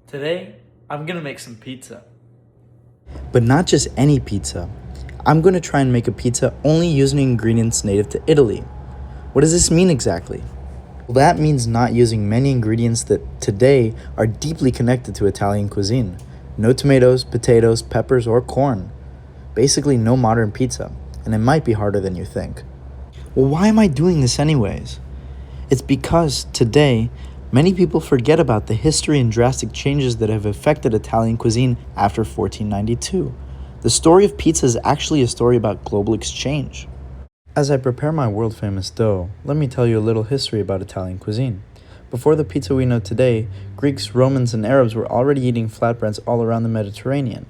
Today, I'm gonna make some pizza. But not just any pizza. I'm going to try and make a pizza only using ingredients native to Italy. What does this mean exactly? Well, that means not using many ingredients that today are deeply connected to Italian cuisine. No tomatoes, potatoes, peppers, or corn. Basically, no modern pizza, and it might be harder than you think. Well, why am I doing this anyways? It's because today, many people forget about the history and drastic changes that have affected Italian cuisine after 1492. The story of pizza is actually a story about global exchange. As I prepare my world famous dough, let me tell you a little history about Italian cuisine. Before the pizza we know today, Greeks, Romans, and Arabs were already eating flatbreads all around the Mediterranean.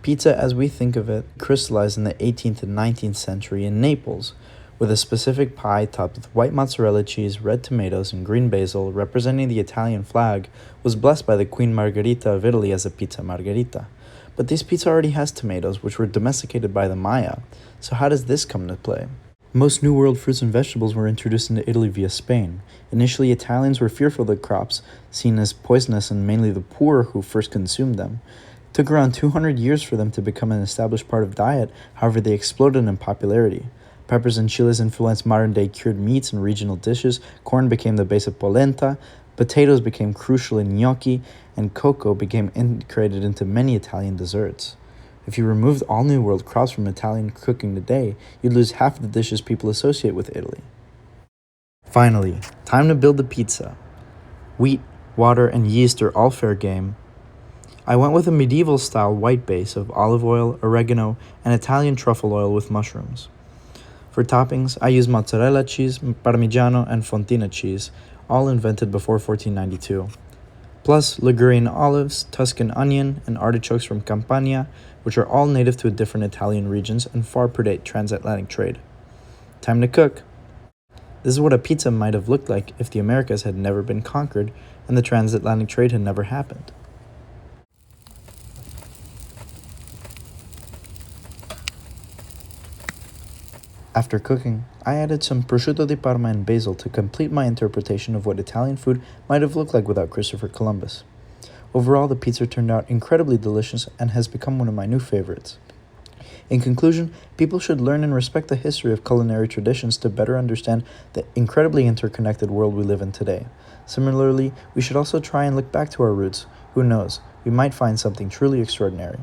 Pizza, as we think of it, crystallized in the 18th and 19th century in Naples, with a specific pie topped with white mozzarella cheese, red tomatoes, and green basil representing the Italian flag, was blessed by the Queen Margherita of Italy as a pizza margherita. But this pizza already has tomatoes, which were domesticated by the Maya, so how does this come into play? Most New World fruits and vegetables were introduced into Italy via Spain. Initially, Italians were fearful of the crops, seen as poisonous and mainly the poor who first consumed them. It took around 200 years for them to become an established part of diet, however they exploded in popularity. Peppers and chilies influenced modern-day cured meats and regional dishes, corn became the base of polenta, potatoes became crucial in gnocchi, and cocoa became integrated into many Italian desserts. If you removed all New World crops from Italian cooking today, you'd lose half of the dishes people associate with Italy. Finally, time to build the pizza. Wheat, water, and yeast are all fair game. I went with a medieval-style white base of olive oil, oregano, and Italian truffle oil with mushrooms. For toppings, I used mozzarella cheese, parmigiano, and fontina cheese, all invented before 1492. Plus Ligurian olives, Tuscan onion, and artichokes from Campania, which are all native to different Italian regions and far predate transatlantic trade. Time to cook! This is what a pizza might have looked like if the Americas had never been conquered and the transatlantic trade had never happened. After cooking, I added some prosciutto di Parma and basil to complete my interpretation of what Italian food might have looked like without Christopher Columbus. Overall, the pizza turned out incredibly delicious and has become one of my new favorites. In conclusion, people should learn and respect the history of culinary traditions to better understand the incredibly interconnected world we live in today. Similarly, we should also try and look back to our roots. Who knows, we might find something truly extraordinary.